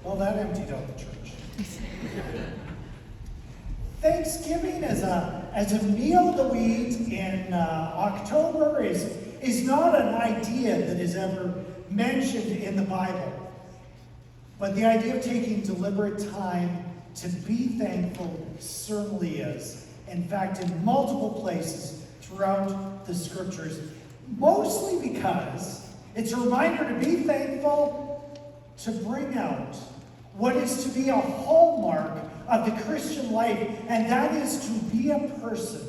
Well, that emptied out the church. Thanksgiving as a meal that we eat in October is not an idea that is ever mentioned in the Bible. But the idea of taking deliberate time to be thankful certainly is. In fact, in multiple places throughout the scriptures, mostly because it's a reminder to be thankful, to bring out what is to be a hallmark of the Christian life, and that is to be a person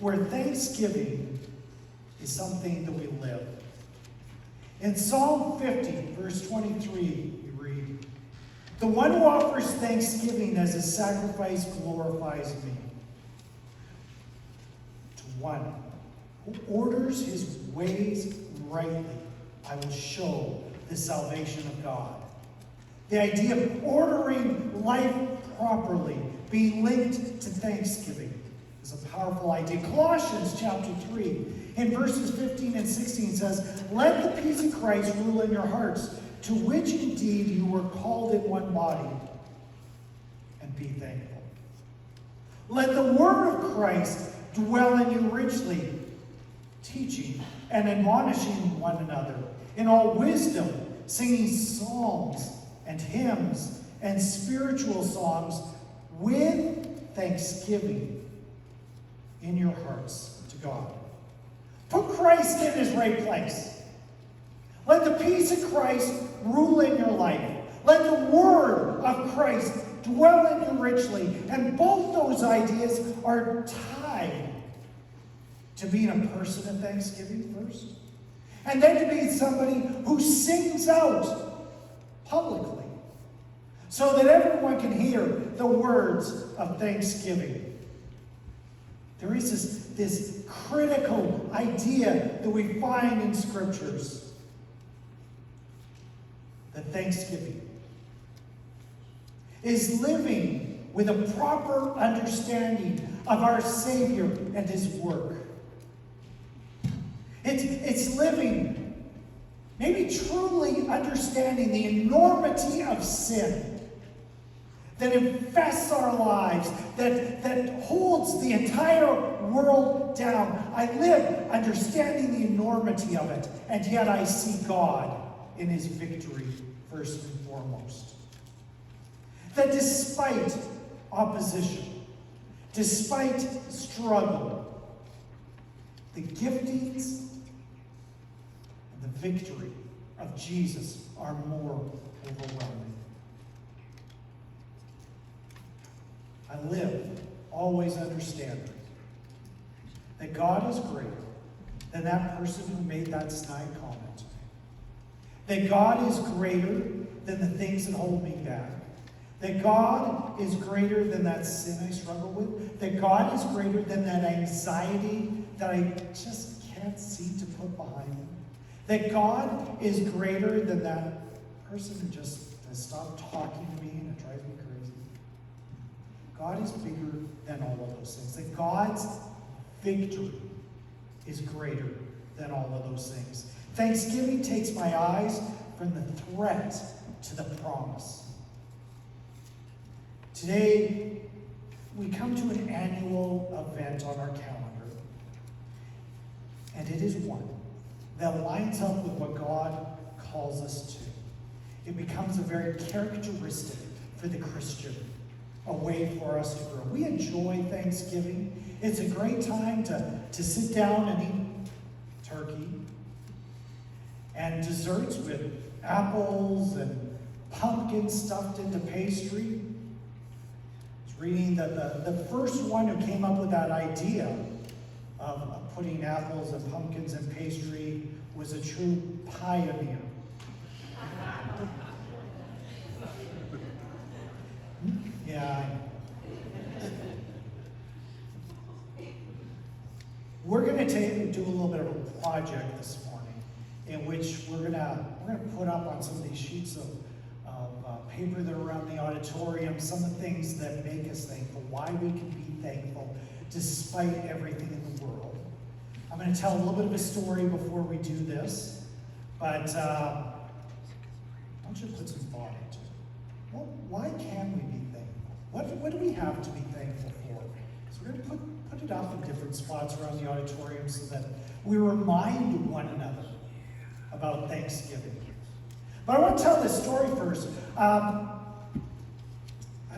where thanksgiving is something that we live. In Psalm 50, verse 23, we read, "The one who offers thanksgiving as a sacrifice glorifies me. To one who orders his ways rightly, I will show the salvation of God." The idea of ordering life properly, being linked to thanksgiving, is a powerful idea. Colossians chapter 3, in verses 15 and 16 says, "Let the peace of Christ rule in your hearts, to which indeed you were called in one body, and be thankful. Let the word of Christ dwell in you richly, teaching and admonishing one another in all wisdom, singing psalms and hymns and spiritual songs with thanksgiving in your hearts to God." Put Christ in his right place. Let the peace of Christ rule in your life. Let the word of Christ dwell in you richly. And both those ideas are tied to being a person of thanksgiving first, and then to be somebody who sings out publicly so that everyone can hear the words of thanksgiving. There is this critical idea that we find in scriptures, that thanksgiving is living with a proper understanding of our Savior and his work. It's living, maybe truly understanding the enormity of sin that infests our lives, that holds the entire world down. I live understanding the enormity of it, and yet I see God in his victory first and foremost. That despite opposition, despite struggle, the giftings and the victory of Jesus are more overwhelming. I live always understanding that God is greater than that person who made that snide comment to me. That God is greater than the things that hold me back. That God is greater than that sin I struggle with. That God is greater than that anxiety that I just can't seem to put behind me. That God is greater than that person who just has stopped talking to me and it drives me crazy. God is bigger than all of those things. That God's victory is greater than all of those things. Thanksgiving takes my eyes from the threat to the promise. Today, we come to an annual event on our calendar, and it is one that lines up with what God calls us to. It becomes a very characteristic for the Christian, a way for us to grow. We enjoy Thanksgiving. It's a great time to sit down and eat turkey and desserts with apples and pumpkins stuffed into pastry. I was reading that the first one who came up with that idea of putting apples and pumpkins in pastry was a true pioneer. Yeah. We're going to do a little bit of a project this morning in which we're going to put up on some of these sheets of paper that are around the auditorium some of the things that make us thankful, why we can be thankful despite everything in the world. I'm going to tell a little bit of a story before we do this, but why don't you put some thought into it? well, why can we be thankful? What do we have to be thankful for? So we're going to put it up in different spots around the auditorium so that we remind one another about Thanksgiving. But I want to tell this story first. I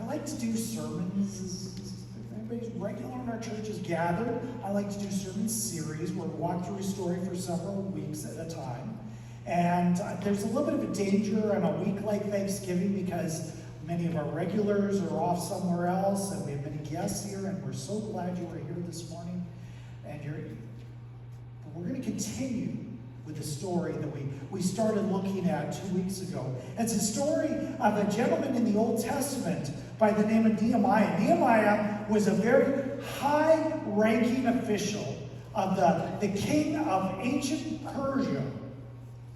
like to do sermons. If anybody's regular in our church is gathered, I like to do sermon series where we walk through a story for several weeks at a time. And there's a little bit of a danger on a week like Thanksgiving because many of our regulars are off somewhere else, and we have many guests here, and we're so glad you are here this morning. But we're going to continue with the story that we started looking at 2 weeks ago. It's a story of a gentleman in the Old Testament by the name of Nehemiah. Nehemiah was a very high-ranking official of the king of ancient Persia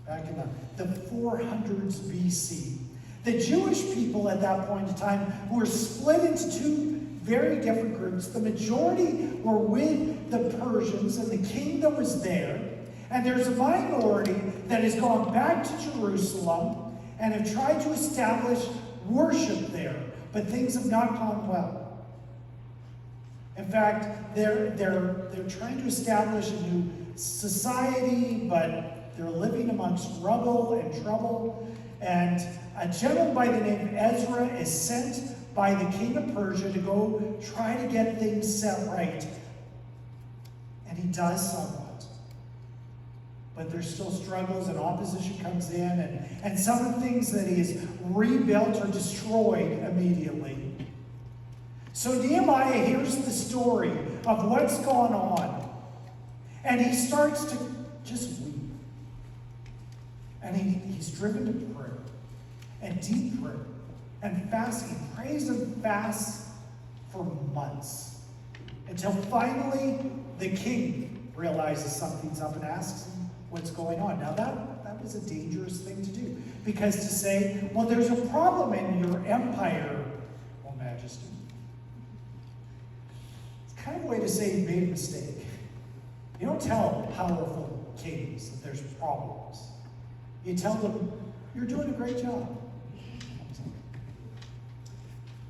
back in the 400s BC. The Jewish people at that point in time were split into two very different groups. The majority were with the Persians and the king that was there. And there's a minority that has gone back to Jerusalem and have tried to establish worship there. But things have not gone well. In fact, they're trying to establish a new society, but they're living amongst rubble and trouble. And a gentleman by the name of Ezra is sent by the king of Persia to go try to get things set right. And he does somewhat. But there's still struggles and opposition comes in, and some of the things that he has rebuilt are destroyed immediately. So Nehemiah hears the story of what's gone on, and he starts to just weep. And he's driven to prayer, and deep prayer, and fasting. He prays and fasts for months, until finally the king realizes something's up and asks him what's going on. Now that was a dangerous thing to do, because to say, well, there's a problem in your empire, O Majesty, it's kind of a way to say you made a mistake. You don't tell powerful kings that there's problems. You tell them, you're doing a great job.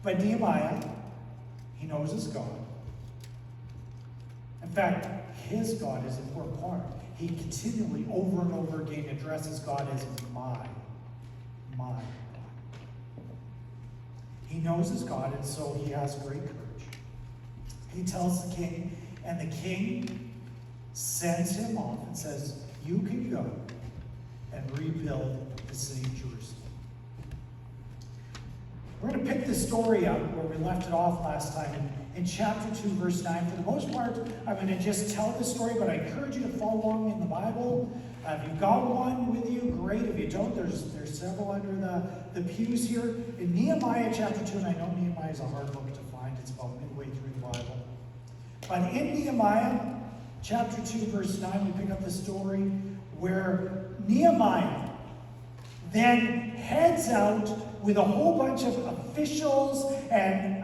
But Nehemiah, he knows his God. In fact, his God is an important part. He continually, over and over again, addresses God as my God. He knows his God, and so he has great courage. He tells the king, and the king sends him off and says, you can go and rebuild the city of Jerusalem. We're going to pick this story up where we left it off last time in chapter 2, verse 9. For the most part, I'm going to just tell the story, but I encourage you to follow along in the Bible. If you've got one with you, great. If you don't, there's several under the pews here. In Nehemiah chapter 2, and I know Nehemiah is a hard book to find. It's about midway through the Bible. But in Nehemiah chapter 2, verse 9, we pick up the story where Nehemiah then heads out with a whole bunch of officials and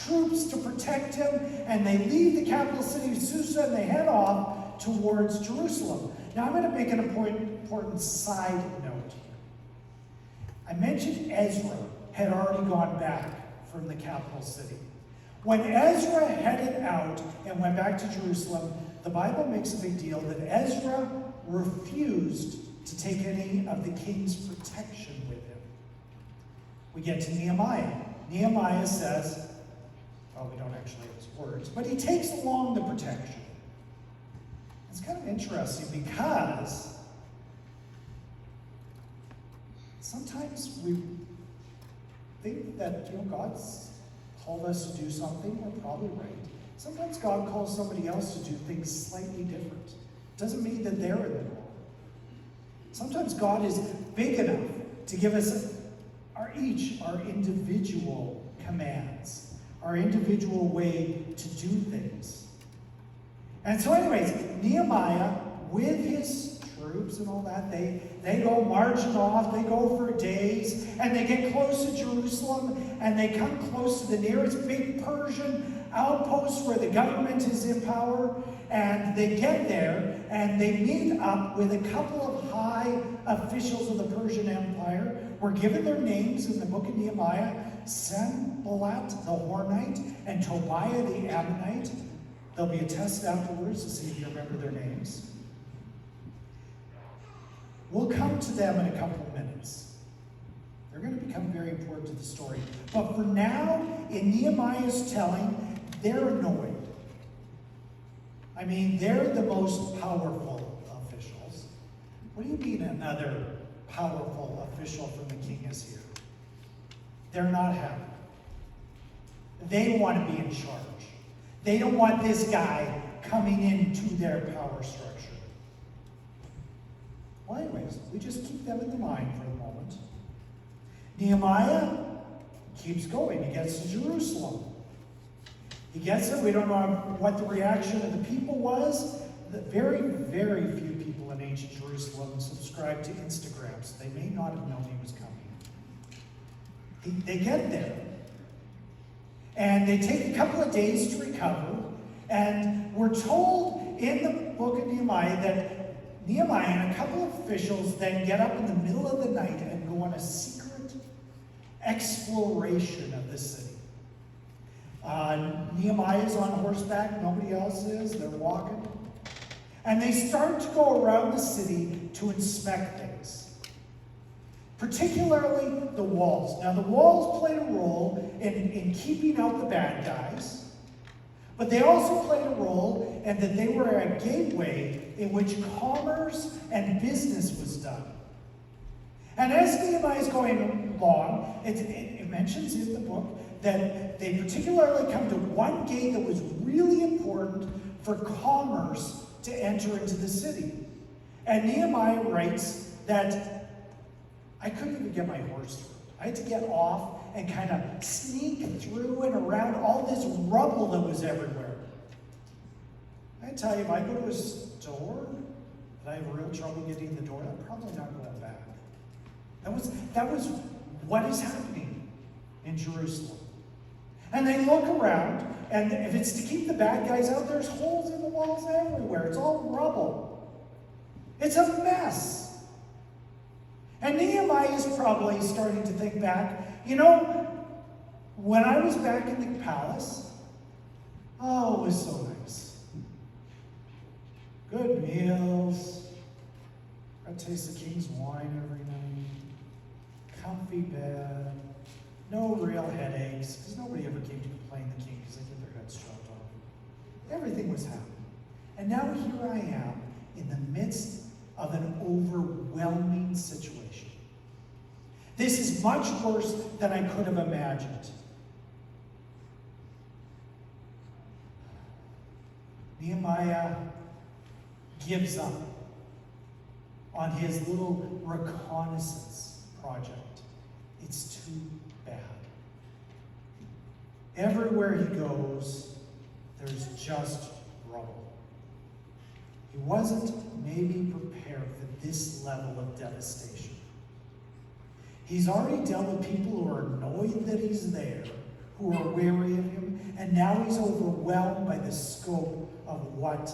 troops to protect him, and they leave the capital city of Susa and they head off towards Jerusalem. Now I'm going to make an important side note here. I mentioned Ezra had already gone back from the capital city. When Ezra headed out and went back to Jerusalem, the Bible makes a big deal that Ezra refused to take any of the king's protection with him. We get to Nehemiah. Nehemiah says, well, we don't actually have his words, but he takes along the protection. It's kind of interesting because sometimes we think that, God's called us to do something, we're probably right. Sometimes God calls somebody else to do things slightly different. Doesn't mean that they're in the wrong. Sometimes God is big enough to give us our individual commands, our individual way to do things. And so anyways, Nehemiah, with his troops and all that, they go marching off, they go for days, and they get close to Jerusalem, and they come close to the nearest big Persian outpost where the government is in power, and they get there, and they meet up with a couple of high officials of the Persian Empire were given their names in the book of Nehemiah: Sanballat the Hornite and Tobiah the Ammonite. There'll be a test afterwards to see if you remember their names. We'll come to them in a couple of minutes. They're going to become very important to the story. But for now, in Nehemiah's telling, they're annoyed. I mean, they're the most powerful officials. What do you mean another powerful official from the king is here? They're not happy. They want to be in charge. They don't want this guy coming into their power structure. Well, anyways, we just keep them in the mind for the moment. Nehemiah keeps going. He gets to Jerusalem. He gets it. We don't know what the reaction of the people was. Very, very few people in ancient Jerusalem subscribed to Instagram, so they may not have known he was coming. They get there. And they take a couple of days to recover. And we're told in the book of Nehemiah that Nehemiah and a couple of officials then get up in the middle of the night and go on a secret exploration of the city. Nehemiah's on horseback, nobody else is, they're walking. And they start to go around the city to inspect things. Particularly the walls. Now the walls played a role in keeping out the bad guys, but they also played a role in that they were a gateway in which commerce and business was done. And as Nehemiah is going along, it mentions in the book that they particularly come to one gate that was really important for commerce to enter into the city. And Nehemiah writes that I couldn't even get my horse through. I had to get off and kind of sneak through and around all this rubble that was everywhere. I tell you, if I go to a store and I have real trouble getting in the door, I'm probably not going back. That was what is happening in Jerusalem. And they look around, and if it's to keep the bad guys out, there's holes in the walls everywhere. It's all rubble. It's a mess. And Nehemiah is probably starting to think back, you know, when I was back in the palace, oh, it was so nice. Good meals. I taste the king's wine every night. Comfy bed. No real headaches, because nobody ever came to complain to the king because they get their heads chopped off. Everything was happening. And now here I am in the midst of an overwhelming situation. This is much worse than I could have imagined. Nehemiah gives up on his little reconnaissance project. It's too bad. Everywhere he goes, there's just rubble. He wasn't maybe prepared for this level of devastation. He's already dealt with people who are annoyed that he's there, who are weary of him, and now he's overwhelmed by the scope of what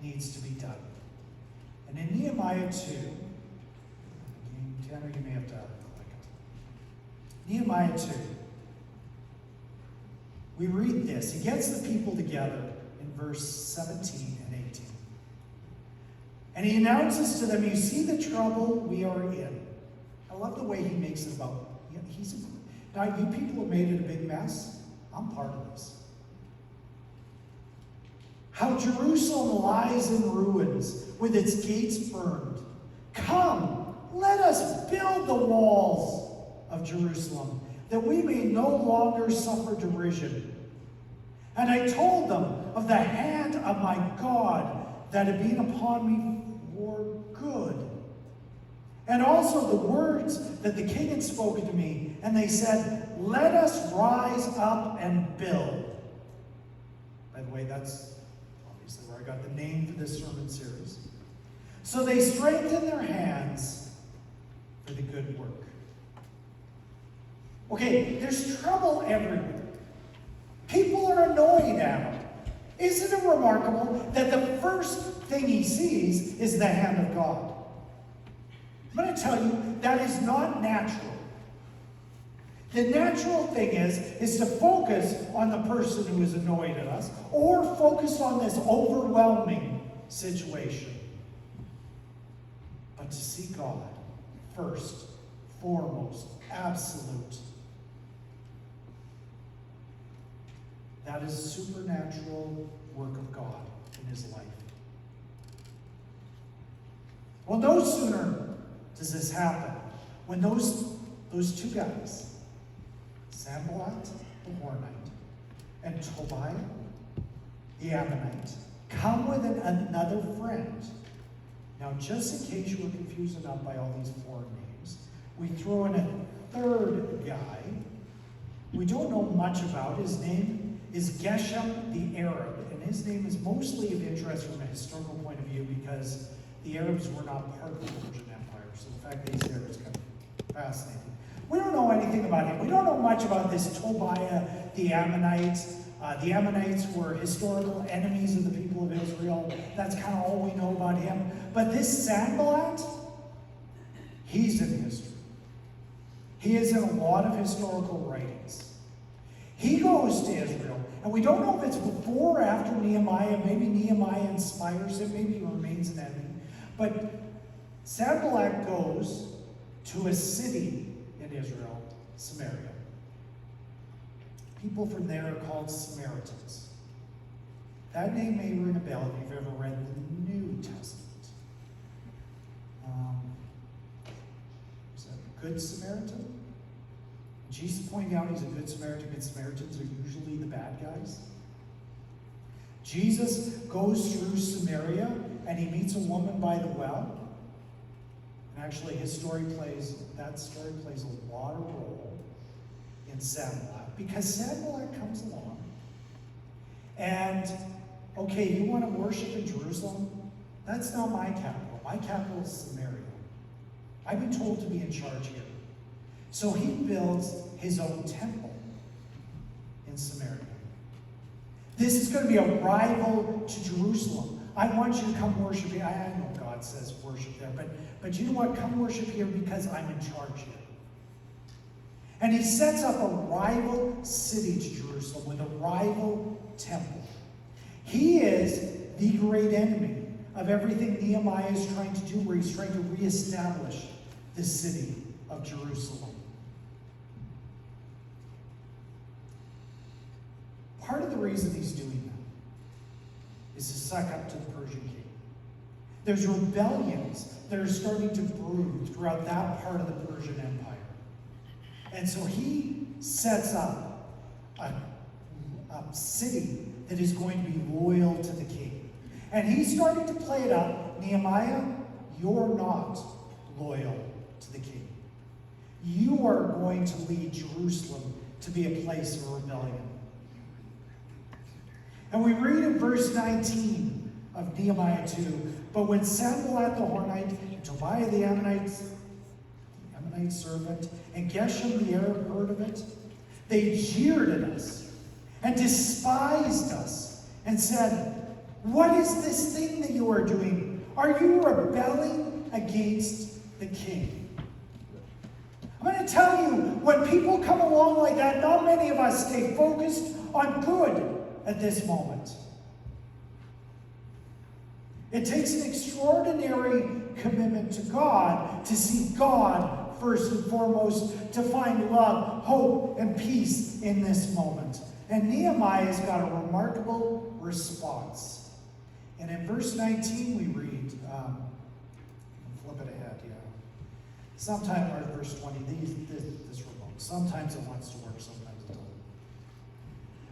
needs to be done. And in Nehemiah 2, Tanner, you may have to click it. Nehemiah 2, we read this. He gets the people together in verse 17 and 18. And he announces to them, you see the trouble we are in. I love the way he makes it about, now you people have made it a big mess. I'm part of this. How Jerusalem lies in ruins with its gates burned. Come, let us build the walls of Jerusalem, that we may no longer suffer derision. And I told them of the hand of my God that had been upon me for good. And also the words that the king had spoken to me. And they said, let us rise up and build. By the way, that's obviously where I got the name for this sermon series. So they strengthened their hands for the good work. Okay, there's trouble everywhere. People are annoyed at him. Isn't it remarkable that the first thing he sees is the hand of God? I'm going to tell you, that is not natural. The natural thing is to focus on the person who is annoyed at us, or focus on this overwhelming situation. But to see God first, foremost, absolute. That is supernatural work of God in his life. Well, no sooner does this happen when those two guys, Sanballat the Hornite and Tobiah the Ammonite, come with another friend. Now, just in case you were confused enough by all these foreign names, we throw in a third guy we don't know much about. His name is Geshem the Arab, and his name is mostly of interest from a historical point of view because the Arabs were not part of the Persian Empire, so the fact that he's there is kind of fascinating. We don't know anything about him. We don't know much about this Tobiah the Ammonite. The Ammonites were historical enemies of the people of Israel. That's kind of all we know about him. But this Sanballat, he's in history. He is in a lot of historical writings. He goes to Israel, and we don't know if it's before or after Nehemiah. Maybe Nehemiah inspires him. Maybe he remains an enemy. But Sanballat goes to a city in Israel, Samaria. People from there are called Samaritans. That name may ring a bell if you've ever read the New Testament. Is that a Good Samaritan? Jesus pointing out he's a Good Samaritan. Good Samaritans are usually the bad guys. Jesus goes through Samaria and he meets a woman by the well. And actually that story plays a lot of role in Sanballat, because Sanballat comes along and, okay, you want to worship in Jerusalem? That's not my capital. My capital is Samaria. I've been told to be in charge here. So he builds his own temple in Samaria. This is going to be a rival to Jerusalem. I want you to come worship here. I know God says worship there, but you know what? Come worship here because I'm in charge here. And he sets up a rival city to Jerusalem with a rival temple. He is the great enemy of everything Nehemiah is trying to do, where he's trying to reestablish the city of Jerusalem. Part of the reason he's doing that is to suck up to the Persian king. There's rebellions that are starting to brew throughout that part of the Persian Empire. And so he sets up a city that is going to be loyal to the king. And he's starting to play it up. Nehemiah, you're not loyal to the king. You are going to lead Jerusalem to be a place of rebellion. And we read in verse 19 of Nehemiah 2, but when Sanballat the Hornite, and Tobiah the Ammonite servant, and Geshem the Arab heard of it, they jeered at us and despised us and said, "What is this thing that you are doing? Are you rebelling against the king?" I'm going to tell you, when people come along like that, not many of us stay focused on good at this moment. It takes an extraordinary commitment to God to see God first and foremost, to find love, hope, and peace in this moment. And Nehemiah's got a remarkable response. And in verse 19 we read, flip it ahead, yeah. Sometimes, or verse 20, this remote. Sometimes it wants to work, sometimes it doesn't.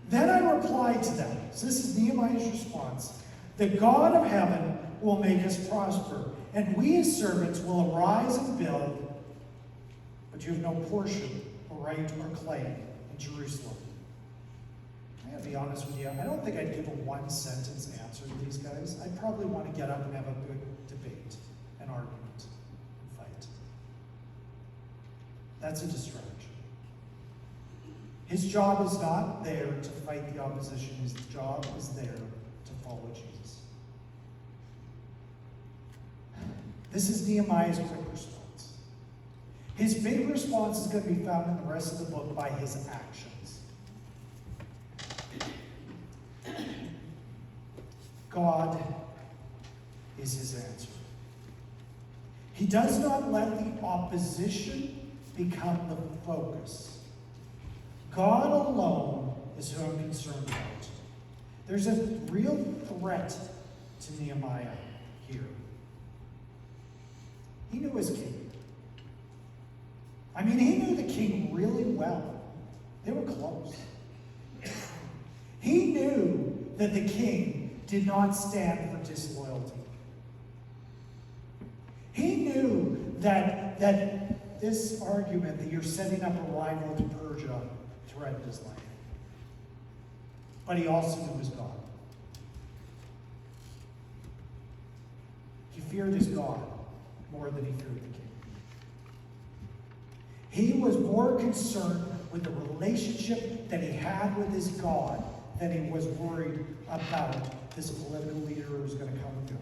Then I replied to them, so this is Nehemiah's response, "The God of heaven will make us prosper, and we as servants will arise and build, but you have no portion, or right, or claim in Jerusalem." I gotta be honest with you, I don't think I'd give a one-sentence answer to these guys. I'd probably want to get up and have a good debate, an argument, and fight. That's a distraction. His job is not there to fight the opposition. His job is there to follow Jesus. This is Nehemiah's quick response. his big response is going to be found in the rest of the book by his actions. God is his answer. He does not let the opposition become the focus. God alone is who I'm concerned about. There's a real threat to Nehemiah here. He knew his king. I mean, he knew the king really well. They were close. He knew that the king did not stand for disloyalty. He knew that this argument that you're setting up a rival to Persia threatened his life. But he also knew his God. He feared his God more than he feared the king. He was more concerned with the relationship that he had with his God than he was worried about this political leader who was going to come and go.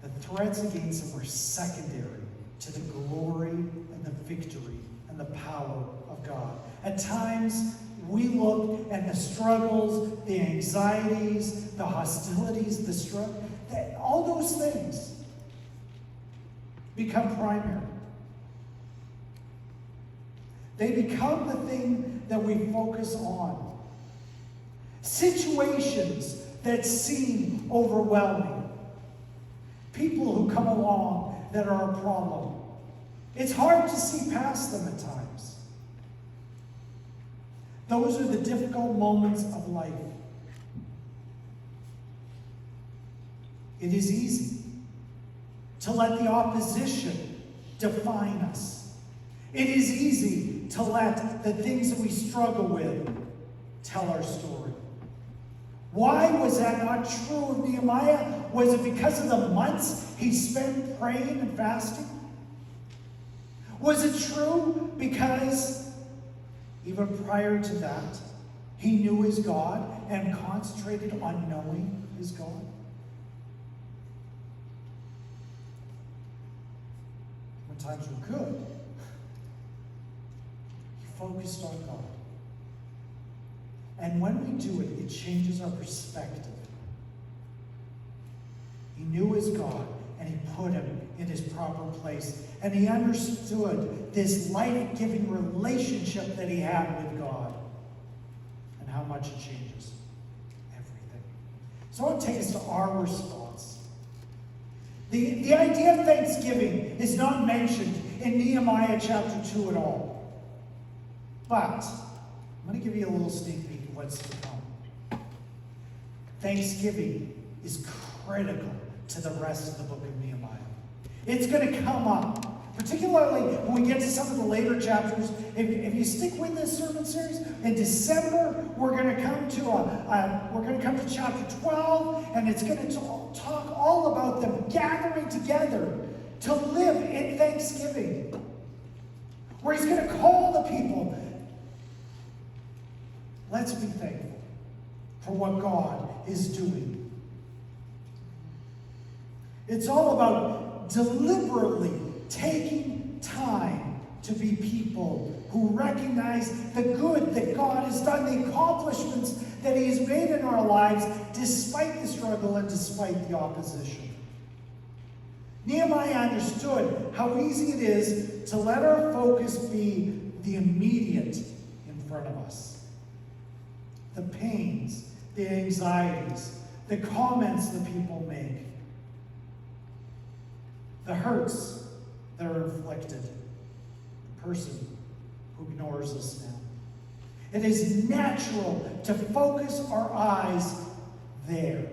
The threats against him were secondary to the glory and the victory and the power of God. At times, we look at the struggles, the anxieties, the hostilities, the struggle, all those things become primary. They become the thing that we focus on. Situations that seem overwhelming. People who come along that are a problem. It's hard to see past them at times. Those are the difficult moments of life. It is easy to let the opposition define us. It is easy to let the things that we struggle with tell our story. Why was that not true of Nehemiah? Was it because of the months he spent praying and fasting? Was it true because even prior to that, he knew his God and concentrated on knowing his God? When times were good, he focused on God. And when we do it, it changes our perspective. He knew his God, and he put him in his proper place. And he understood this life-giving relationship that he had with God and how much it changes everything. So I want to take us to our response. The idea of thanksgiving is not mentioned in Nehemiah chapter 2 at all. But I'm going to give you a little sneak peek of what's to come. Thanksgiving is critical to the rest of the book of Nehemiah. It's going to come up, particularly when we get to some of the later chapters. If you stick with this sermon series, in December we're going to come to chapter 12, and it's going to talk all about them gathering together to live in thanksgiving, where he's going to call the people. Let's be thankful for what God is doing. It's all about deliberately taking time to be people who recognize the good that God has done, the accomplishments that he has made in our lives, despite the struggle and despite the opposition. Nehemiah understood how easy it is to let our focus be the immediate in front of us. The pains, the anxieties, the comments that people make, the hurts that are inflicted, the person who ignores us now. It is natural to focus our eyes there.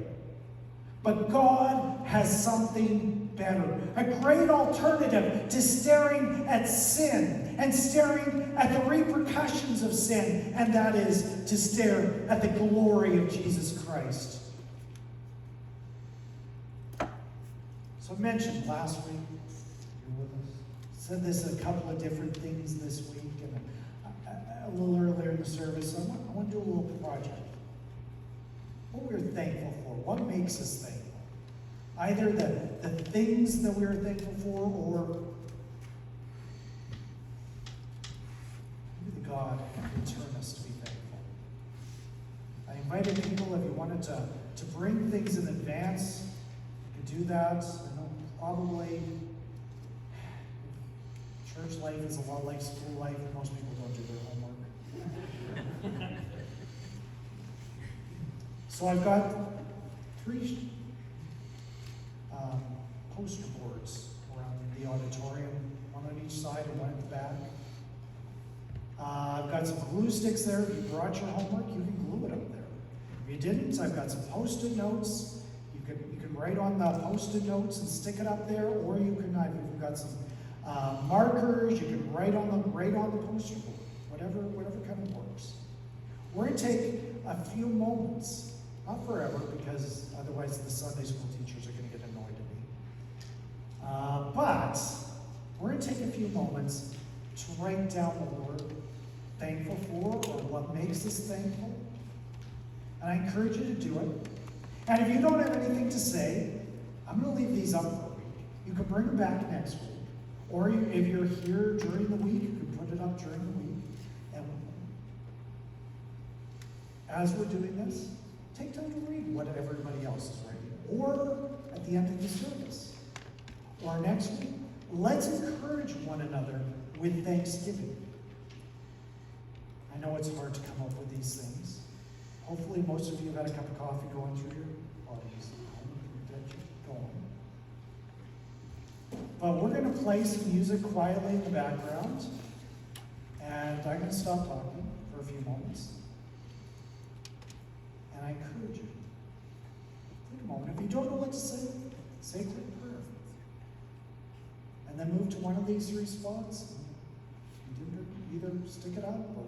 But God has something better, a great alternative to staring at sin and staring at the repercussions of sin, and that is to stare at the glory of Jesus Christ. So I mentioned last week, you were with us, said this a couple of different things this week, and a little earlier in the service. I want to do a little project. What we're thankful for, what makes us thankful. Either the things that we are thankful for, or maybe the God who turn us to be thankful. I invited people, if you wanted to bring things in advance, you could do that. I know probably church life is a lot like school life. Most people don't do their homework. So I've got 3 poster boards around the auditorium, one on each side and one at the back. I've got some glue sticks there. If you brought your homework, you can glue it up there. If you didn't, I've got some post-it notes. You can write on the post-it notes and stick it up there, or I've got some markers. You can write on the poster board. Whatever kind of works. We're going to take a few moments, not forever, because otherwise the Sunday school teachers are going to get annoyed at me. But we're going to take a few moments to write down what we're thankful for, or what makes us thankful. And I encourage you to do it. And if you don't have anything to say, I'm going to leave these up for a week. You can bring them back next week. Or if you're here during the week, you can put it up during the week. And as we're doing this, take time to read what everybody else is writing. Or at the end of the service. Or next week. Let's encourage one another with thanksgiving. I know it's hard to come up with these things. Hopefully most of you have had a cup of coffee going through your bodies. But we're going to play some music quietly in the background. And I'm going to stop talking for a few moments. And I encourage you, take a moment. If you don't know what to say a quick prayer. And then move to one of these 3 spots. And either stick it up or